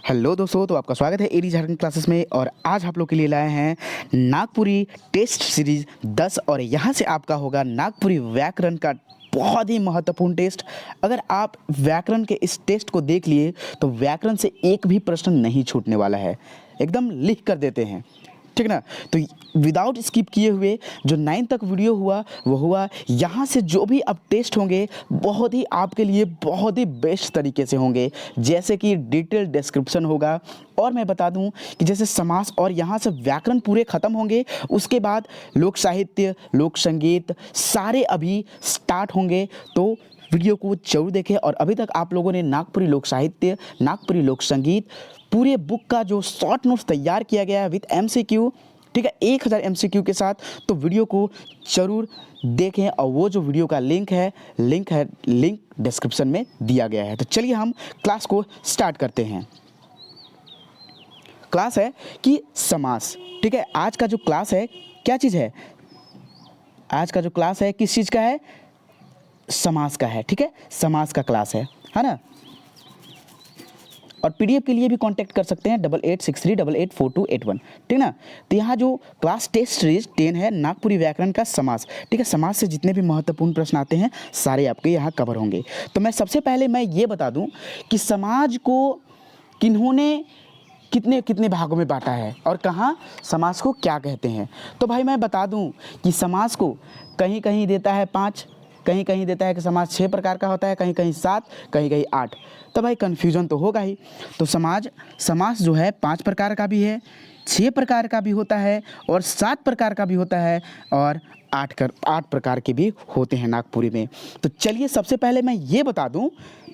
Hello दोस्तों, तो आपका स्वागत है एडी झारखंड क्लासेस में। और आज आप लोग के लिए लाए हैं नागपुरी टेस्ट सीरीज 10 और यहाँ से आपका होगा नागपुरी व्याकरण का बहुत ही महत्वपूर्ण टेस्ट। अगर आप व्याकरण के इस टेस्ट को देख लिए तो व्याकरण से एक भी प्रश्न नहीं छूटने वाला है, एकदम लिख कर देते हैं, ठीक ना। तो विदाउट स्किप किए हुए जो 9 तक वीडियो हुआ वो हुआ। यहाँ से जो भी अब टेस्ट होंगे बहुत ही आपके लिए बहुत ही बेस्ट तरीके से होंगे, जैसे कि डिटेल डिस्क्रिप्शन होगा। और मैं बता दूं कि जैसे समास और यहाँ से व्याकरण पूरे ख़त्म होंगे, उसके बाद लोक साहित्य, लोक संगीत सारे अभी स्टार्ट होंगे। तो वीडियो को जरूर देखें। और अभी तक आप लोगों ने नागपुरी लोक साहित्य, नागपुरी लोक संगीत पूरे बुक का जो शॉर्ट नोट्स तैयार किया गया है विद एमसीक्यू, ठीक है, 1000 एमसीक्यू के साथ, तो वीडियो को जरूर देखें। और वो जो वीडियो का लिंक डिस्क्रिप्शन में दिया गया है। तो चलिए हम क्लास को स्टार्ट करते हैं। क्लास है कि समास, ठीक है। आज का जो क्लास है क्या चीज़ है? आज का जो क्लास है किस चीज़ का है? समास का है, ठीक है। समास का क्लास है ना। और पीडीएफ के लिए भी कांटेक्ट कर सकते हैं 8863884281, ठीक ना। तो यहाँ जो क्लास टेस्ट सीरीज 10 है नागपुरी व्याकरण का समास, ठीक है। समास से जितने भी महत्वपूर्ण प्रश्न आते हैं सारे आपके यहाँ कवर होंगे। तो मैं सबसे पहले मैं ये बता दूं कि समाज को किन्होंने कितने कितने भागों में बांटा है और कहाँ समास को क्या कहते हैं। तो भाई मैं बता दूं कि समास को कहीं कहीं देता है 5, कहीं कहीं देता है कि समाज 6 प्रकार का होता है, कहीं कहीं 7, कहीं कहीं 8। तो भाई कन्फ्यूजन तो होगा ही। तो समास जो है 5 प्रकार का भी है, 6 प्रकार का भी होता है और 7 प्रकार का भी होता है और 8 प्रकार के भी होते हैं नागपुरी में। तो चलिए सबसे पहले मैं ये बता दूं,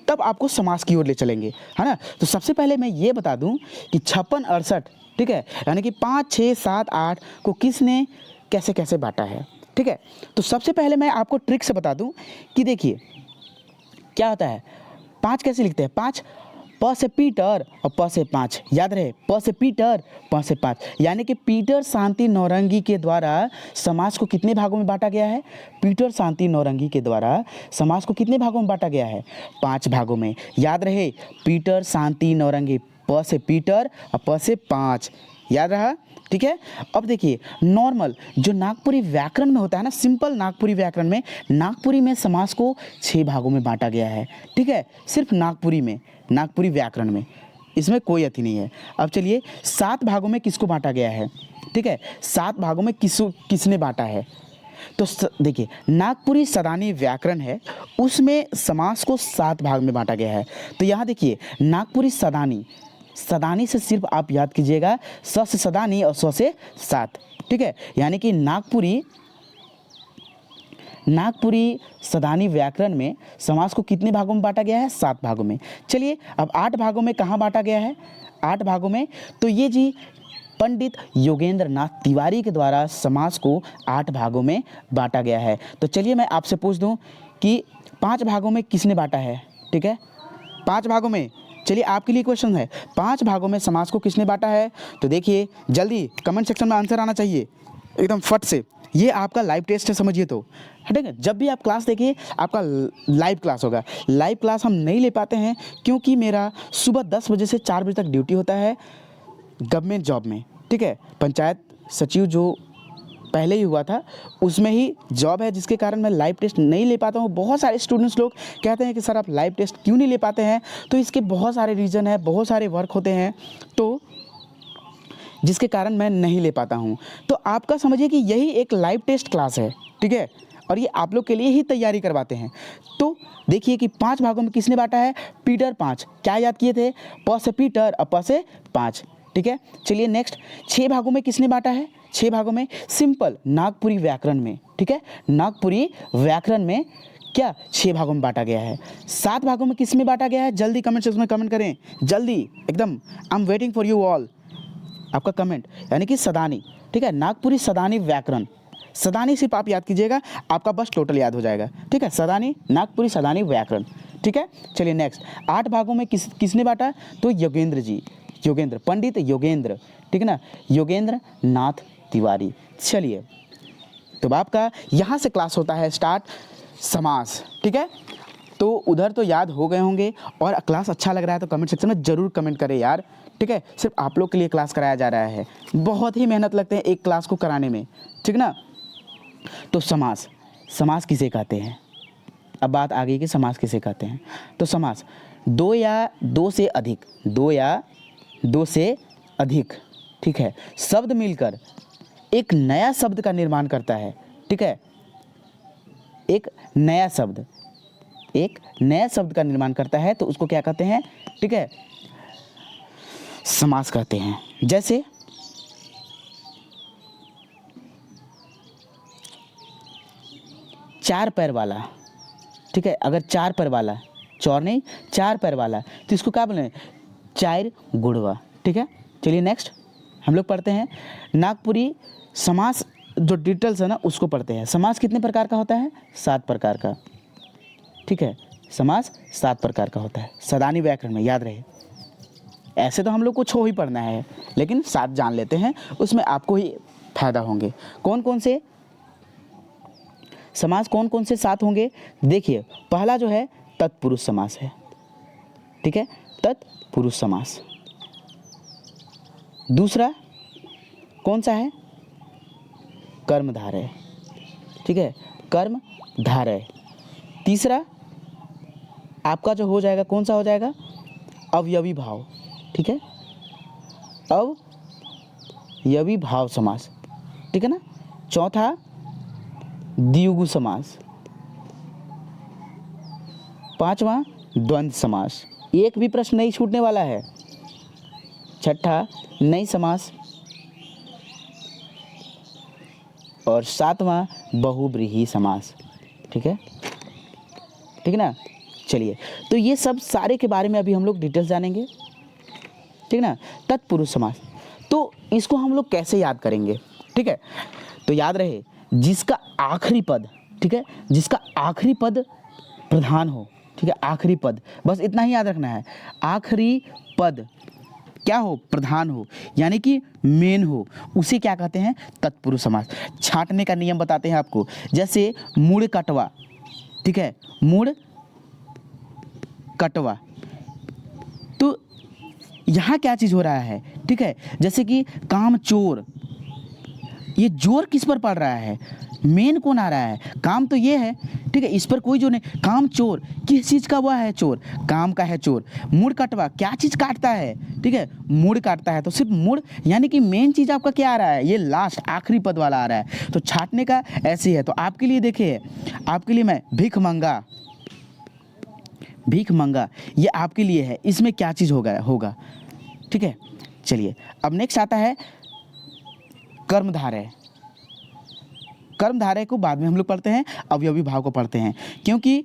तब आपको समास की ओर ले चलेंगे, है ना। तो सबसे पहले मैं ये बता दूं कि 56 68, ठीक है, यानी कि 5 6 7 8 को किसने कैसे कैसे बांटा है, ठीक है। तो सबसे पहले मैं आपको ट्रिक से बता दूं कि देखिए क्या होता है। 5 कैसे लिखते हैं? 5 प से पीटर और प से 5, याद रहे, प से पीटर, प से 5, यानी कि पीटर शांति नौरंगी के द्वारा समाज को कितने भागों में बांटा गया है? पीटर शांति नौरंगी के द्वारा समाज को कितने भागों में बांटा गया है? 5 भागों में। याद रहे, पीटर शांति नौरंगी, प से पीटर और प से 5, याद रहा, ठीक है। अब देखिए नॉर्मल जो नागपुरी व्याकरण में होता है ना, सिंपल नागपुरी व्याकरण में, नागपुरी में समास को 6 भागों में बांटा गया है, ठीक है। सिर्फ नागपुरी में, नागपुरी व्याकरण में, इसमें कोई अति नहीं है। अब चलिए 7 भागों में किसको बांटा गया है, ठीक है। 7 भागों में किसने बांटा है? तो देखिए नागपुरी सदानी व्याकरण है, उसमें समास को 7 भाग में बांटा गया है। तो यहाँ देखिए नागपुरी सदानी, सदानी से सिर्फ आप याद कीजिएगा स से सदानी और स से 7, ठीक है। यानी कि नागपुरी सदानी व्याकरण में समास को कितने भागों में बांटा गया है? 7 भागों में। चलिए अब 8 भागों में कहाँ बांटा गया है? 8 भागों में तो ये जी पंडित योगेंद्र नाथ तिवारी के द्वारा समास को 8 भागों में बांटा गया है। तो चलिए मैं आपसे पूछ दूं कि 5 भागों में किसने बांटा है, ठीक है। 5 भागों में, चलिए आपके लिए क्वेश्चन है, 5 भागों में समास को किसने बांटा है? तो देखिए जल्दी कमेंट सेक्शन में आंसर आना चाहिए एकदम फट से। ये आपका लाइव टेस्ट है, समझिए। तो ठीक है, जब भी आप क्लास देखिए आपका लाइव क्लास होगा। लाइव क्लास हम नहीं ले पाते हैं क्योंकि मेरा सुबह 10 बजे से 4 बजे तक ड्यूटी होता है गवर्नमेंट जॉब में, ठीक है। पंचायत सचिव जो पहले ही हुआ था उसमें ही जॉब है, जिसके कारण मैं लाइव टेस्ट नहीं ले पाता हूँ। बहुत सारे स्टूडेंट्स लोग कहते हैं कि सर आप लाइव टेस्ट क्यों नहीं ले पाते हैं? तो इसके बहुत सारे रीज़न है, बहुत सारे वर्क होते हैं, तो जिसके कारण मैं नहीं ले पाता हूँ। तो आपका समझिए कि यही एक लाइव टेस्ट क्लास है, ठीक है, और ये आप लोग के लिए ही तैयारी करवाते हैं। तो देखिए कि 5 भागों में किसने बांटा है? पीटर 5, क्या याद किए थे? प से पीटर और प से 5, ठीक है। चलिए नेक्स्ट, 6 भागों में किसने बांटा है? 6 भागों में सिंपल नागपुरी व्याकरण में, ठीक है, नागपुरी व्याकरण में क्या 6 भागों में बांटा गया है। 7 भागों में किस में बांटा गया है? जल्दी कमेंट सेक्शन में कमेंट करें, जल्दी एकदम, I am waiting for you all, आपका कमेंट। यानी कि सदानी, ठीक है, नागपुरी सदानी व्याकरण, सदानी सिर्फ आप याद कीजिएगा, आपका बस टोटल याद हो जाएगा, ठीक है। सदानी, नागपुरी सदानी व्याकरण, ठीक है। चलिए नेक्स्ट, 8 भागों में किसने बांटा? तो योगेंद्र जी, योगेंद्र, पंडित योगेंद्र, ठीक है ना, योगेंद्र नाथ तिवारी। चलिए तो आपका यहाँ से क्लास होता है स्टार्ट समास, ठीक है। तो उधर तो याद हो गए होंगे, और क्लास अच्छा लग रहा है तो कमेंट सेक्शन में ज़रूर कमेंट करें यार, ठीक है। सिर्फ आप लोग के लिए क्लास कराया जा रहा है, बहुत ही मेहनत लगते हैं एक क्लास को कराने में, ठीक ना। तो समास, समास किसे कहते हैं, अब बात आ गई कि समास किसे कहते हैं। तो समास दो या दो से अधिक, दो या दो से अधिक, ठीक है, शब्द मिलकर एक नया शब्द का निर्माण करता है, ठीक है। एक नया शब्द, एक नया शब्द का निर्माण करता है तो उसको क्या कहते हैं, ठीक है, समास कहते हैं। जैसे चार पैर वाला, ठीक है, अगर चार पैर वाला, चौर नहीं चार पैर वाला, तो इसको क्या बोले, चार गुड़वा, ठीक है। चलिए नेक्स्ट हम लोग पढ़ते हैं नागपुरी समास, जो डिटेल्स है ना उसको पढ़ते हैं। समास कितने प्रकार का होता है, 7 प्रकार का, ठीक है। समास 7 प्रकार का होता है सदानी व्याकरण में, याद रहे। ऐसे तो हम लोग को 6 ही पढ़ना है, लेकिन 7 जान लेते हैं, उसमें आपको ही फायदा होंगे। कौन कौन से समास, कौन कौन से 7 होंगे, देखिए। पहला जो है तत्पुरुष समास है, ठीक है, तत्पुरुष समास। दूसरा कौन सा है, कर्मधारय, ठीक है, कर्मधारय। तीसरा आपका जो हो जाएगा, कौन सा हो जाएगा, अवयवी भाव, ठीक है, अवयवी भाव समास, ठीक है ना। चौथा द्विगु समास। पांचवा द्वंद्व समास, एक भी प्रश्न नहीं छूटने वाला है। छठा नई समास, और सातवां बहुब्रीहि समास, ठीक है, ठीक है ना। चलिए, तो ये सब सारे के बारे में अभी हम लोग डिटेल्स जानेंगे, ठीक है ना। तत्पुरुष समास, तो इसको हम लोग कैसे याद करेंगे, ठीक है। तो याद रहे, जिसका आखिरी पद, ठीक है, जिसका आखिरी पद प्रधान हो, ठीक है, आखिरी पद, बस इतना ही याद रखना है। आखिरी पद क्या हो, प्रधान हो, यानी कि मेन हो, उसे क्या कहते हैं, तत्पुरुष समास। छांटने का नियम बताते हैं आपको, जैसे मूड़ कटवा, ठीक है, मूड़ कटवा। तो यहाँ क्या चीज़ हो रहा है, ठीक है, जैसे कि काम चोर, ये जोर किस पर पड़ रहा है, मेन कौन आ रहा है, काम तो ये है, ठीक है, इस पर कोई जो नहीं। काम चोर, किस चीज़ का हुआ है, चोर, काम का है चोर। मूड़ कटवा, क्या चीज़ काटता है, ठीक है, मूड़ काटता है, तो सिर्फ मूड़, यानी कि मेन चीज़ आपका क्या आ रहा है, ये लास्ट आखिरी पद वाला आ रहा है। तो छाटने का ऐसे है। तो आपके लिए देखिए, आपके लिए मैं भीख मंगा, भीख मंगा, ये आपके लिए है, इसमें क्या चीज़ होगा, ठीक है। चलिए, अब नेक्स्ट आता है कर्मधारय। कर्मधारय को बाद में हम लोग पढ़ते हैं, अवयवी भाव को पढ़ते हैं, क्योंकि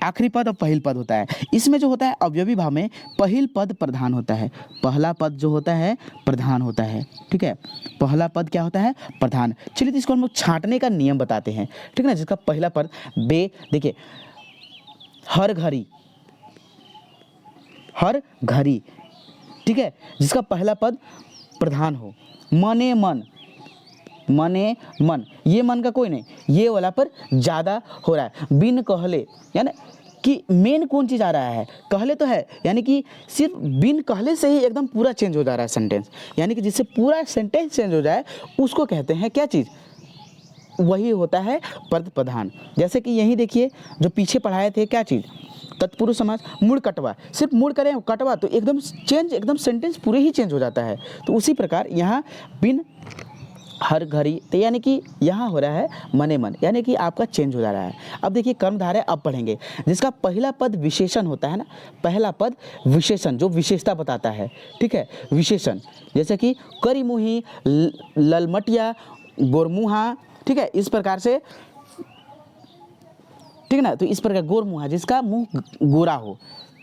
आखिरी पद और पहिल पद होता है। इसमें जो होता है अवयवी भाव में पहिल पद प्रधान होता है, पहला पद जो होता है प्रधान होता है, ठीक है, पहला पद क्या होता है, प्रधान। चलिए, तो इसको हम लोग छांटने का नियम बताते हैं, ठीक है ना। जिसका पहला पद बे, देखिए, हर घड़ी, हर घड़ी, ठीक है, जिसका पहला पद प्रधान हो। मने मन, मने मन, ये मन का कोई नहीं, ये वाला पर ज़्यादा हो रहा है। बिन कहले, यानी कि मेन कौन चीज़ आ रहा है, कहले तो है, यानी कि सिर्फ बिन कहले से ही एकदम पूरा चेंज हो जा रहा है सेंटेंस, यानी कि जिससे पूरा सेंटेंस चेंज हो जाए उसको कहते हैं क्या चीज़, वही होता है पद प्रधान। जैसे कि यही देखिए, जो पीछे पढ़ाए थे, क्या चीज़, तत्पुरुष समास, मूड़ कटवा, सिर्फ मूड़ करें कटवा तो एकदम चेंज, एकदम सेंटेंस पूरे ही चेंज हो जाता है। तो उसी प्रकार यहाँ बिन हर घड़ी, तो यानी कि यहाँ हो रहा है मने मन, यानी कि आपका चेंज हो जा रहा है। अब देखिए कर्मधारय अब पढ़ेंगे, जिसका पहला पद विशेषण होता है ना, पहला पद विशेषण, जो विशेषता बताता है, ठीक है, विशेषण। जैसे कि करीमुही, ललमटिया, गोरमुहा, ठीक है, इस प्रकार से, ठीक है ना। तो इस प्रकार गोरमुहा, जिसका मुंह गोरा हो,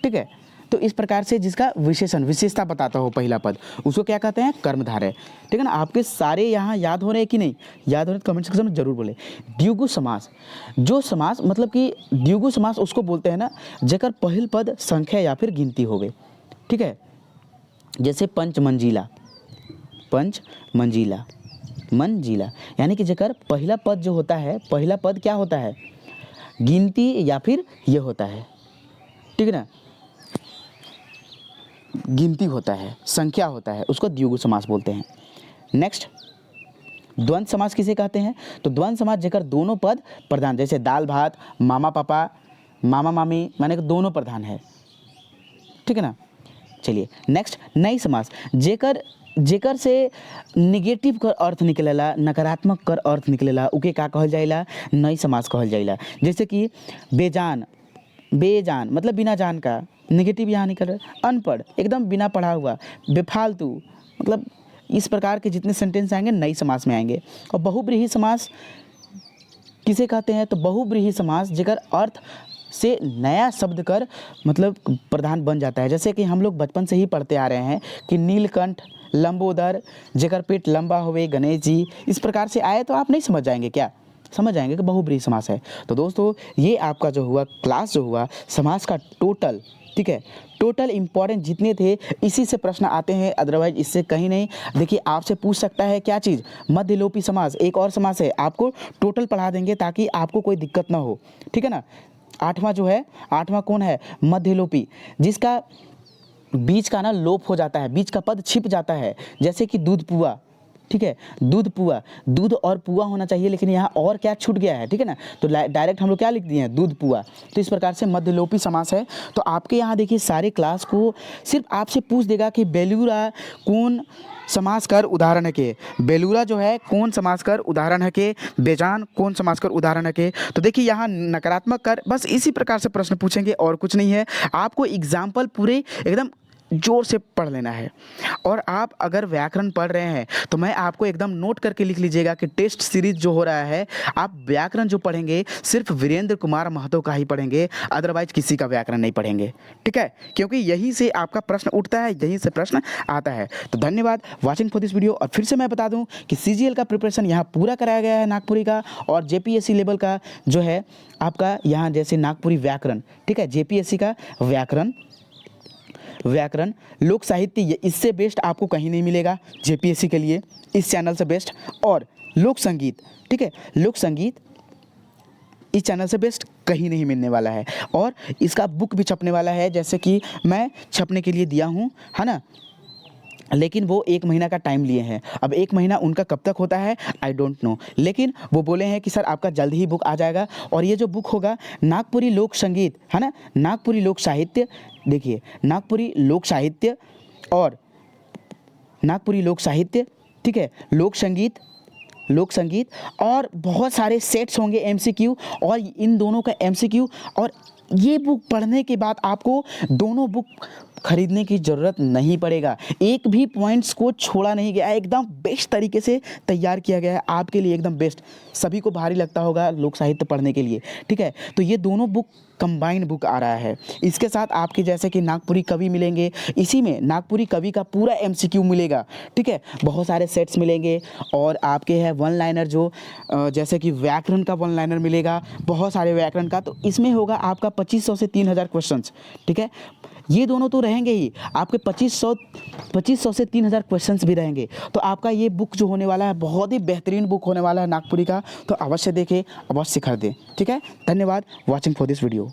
ठीक है, तो इस प्रकार से जिसका विशेषण, विशेषता बताता हो पहला पद, उसको क्या कहते हैं, कर्मधारय, ठीक है ना। आपके सारे यहाँ याद हो रहे हैं कि नहीं, याद हो रहे तो कमेंट सेक्शन में जरूर बोले। द्विगु समास, जो समास, मतलब कि द्विगु समास उसको बोलते हैं ना, जेकर पहिल पद संख्या या फिर गिनती हो गए, ठीक है। जैसे पंचमंजिला, पंचमंजिला, मंजिला, यानी कि जेकर पहला पद जो होता है, पहला पद क्या होता है, गिनती या फिर ये होता है, ठीक है ना, गिनती होता है, संख्या होता है, उसको द्विगु समास बोलते हैं। नेक्स्ट, द्वंद्व समास किसे कहते हैं? तो द्वंद्व समास जेकर दोनों पद प्रधान, जैसे दाल भात, मामा पापा, मामा मामी, माने कि दोनों प्रधान है, ठीक है ना। चलिए नेक्स्ट, नई समास, जेकर से निगेटिव कर अर्थ निकलेला, नकारात्मक कर अर्थ निकलेला, उके का कहल जाइला? नई समास कहल जाइला। जैसे कि बेजान, बेजान मतलब बिना जान का, निगेटिव यहाँ निकल रहा है। अनपढ़, एकदम बिना पढ़ा हुआ। बेफालतू, मतलब इस प्रकार के जितने सेंटेंस आएंगे नई समास में आएंगे। और बहुब्रीहि समास किसे कहते हैं? तो बहुब्रीहि समास जेकर अर्थ से नया शब्द कर मतलब प्रधान बन जाता है। जैसे कि हम लोग बचपन से ही पढ़ते आ रहे हैं कि नीलकंठ, लंबोदर, जेकर पेट लंबा हुए, गणेश जी, इस प्रकार से आए तो आप नहीं समझ जाएंगे क्या? समझ जाएंगे कि बहुब्रीहि समास है। तो दोस्तों ये आपका जो हुआ क्लास जो हुआ समास का टोटल, ठीक है, टोटल इंपॉर्टेंट जितने थे इसी से प्रश्न आते हैं, अदरवाइज इससे कहीं नहीं। देखिए आपसे पूछ सकता है क्या चीज़? मध्यलोपी समास, एक और समास है, आपको टोटल पढ़ा देंगे ताकि आपको कोई दिक्कत ना हो, ठीक है ना। आठवां जो है, आठवां कौन है? मध्यलोपी, जिसका बीच का ना लोप हो जाता है, बीच का पद छिप जाता है। जैसे कि दूध पुआ, ठीक है, दूध पुआ, दूध और पुआ होना चाहिए, लेकिन यहाँ और क्या छूट गया है, ठीक है ना। तो डायरेक्ट हम लोग क्या लिख दिए हैं? दूध पुआ। तो इस प्रकार से मध्यलोपी समास है। तो आपके यहाँ देखिए सारे क्लास को सिर्फ आपसे पूछ देगा कि बेलूरा कौन समास कर उदाहरण है के, बेलूरा जो है कौन समास कर उदाहरण है के, बेजान कौन समास कर उदाहरण है के। तो देखिए यहाँ नकारात्मक कर, बस इसी प्रकार से प्रश्न पूछेंगे और कुछ नहीं है। आपको एग्जाम्पल पूरे एकदम जोर से पढ़ लेना है। और आप अगर व्याकरण पढ़ रहे हैं तो मैं आपको एकदम नोट करके लिख लीजिएगा कि टेस्ट सीरीज जो हो रहा है, आप व्याकरण जो पढ़ेंगे सिर्फ वीरेंद्र कुमार महतो का ही पढ़ेंगे, अदरवाइज किसी का व्याकरण नहीं पढ़ेंगे, ठीक है, क्योंकि यहीं से आपका प्रश्न उठता है, यहीं से प्रश्न आता है। तो धन्यवाद वॉचिंग फॉर दिस वीडियो। और फिर से मैं बता दूं कि CGL का प्रिपरेशन यहाँ पूरा कराया गया है नागपुरी का, और JPSC लेवल का जो है आपका यहाँ जैसे नागपुरी व्याकरण, ठीक है, JPSC का व्याकरण लोक साहित्य, इससे बेस्ट आपको कहीं नहीं मिलेगा JPSC के लिए, इस चैनल से बेस्ट। और लोक संगीत, ठीक है, लोक संगीत इस चैनल से बेस्ट कहीं नहीं मिलने वाला है। और इसका बुक भी छपने वाला है, जैसे कि मैं छपने के लिए दिया हूँ, है ना, लेकिन वो 1 महीना का टाइम लिए हैं। अब 1 महीना उनका कब तक होता है आई डोंट नो, लेकिन वो बोले हैं कि सर आपका जल्द ही बुक आ जाएगा। और ये जो बुक होगा नागपुरी लोक संगीत, है ना, नागपुरी लोक साहित्य, देखिए नागपुरी लोक साहित्य और नागपुरी लोक साहित्य, ठीक है, लोक संगीत और बहुत सारे सेट्स होंगे MCQ, और इन दोनों का MCQ। और ये बुक पढ़ने के बाद आपको दोनों बुक खरीदने की ज़रूरत नहीं पड़ेगा, एक भी पॉइंट्स को छोड़ा नहीं गया है, एकदम बेस्ट तरीके से तैयार किया गया है आपके लिए, एकदम बेस्ट। सभी को भारी लगता होगा लोक साहित्य पढ़ने के लिए, ठीक है। तो ये दोनों बुक कंबाइंड बुक आ रहा है, इसके साथ आपके जैसे कि नागपुरी कवि मिलेंगे, इसी में नागपुरी कवि का पूरा MCQ मिलेगा, ठीक है, बहुत सारे सेट्स मिलेंगे। और आपके है वन लाइनर, जो जैसे कि व्याकरण का वन लाइनर मिलेगा, बहुत सारे व्याकरण का। तो इसमें होगा आपका 2500 से 3000 क्वेश्चंस, ठीक है, ये दोनों तो रहेंगे ही, आपके 2500 से 3000 क्वेश्चंस भी रहेंगे। तो आपका ये बुक जो होने वाला है बहुत ही बेहतरीन बुक होने वाला है नागपुरी का, तो अवश्य देखें, अवश्य खरीदें, ठीक है। धन्यवाद वॉचिंग फॉर दिस वीडियो।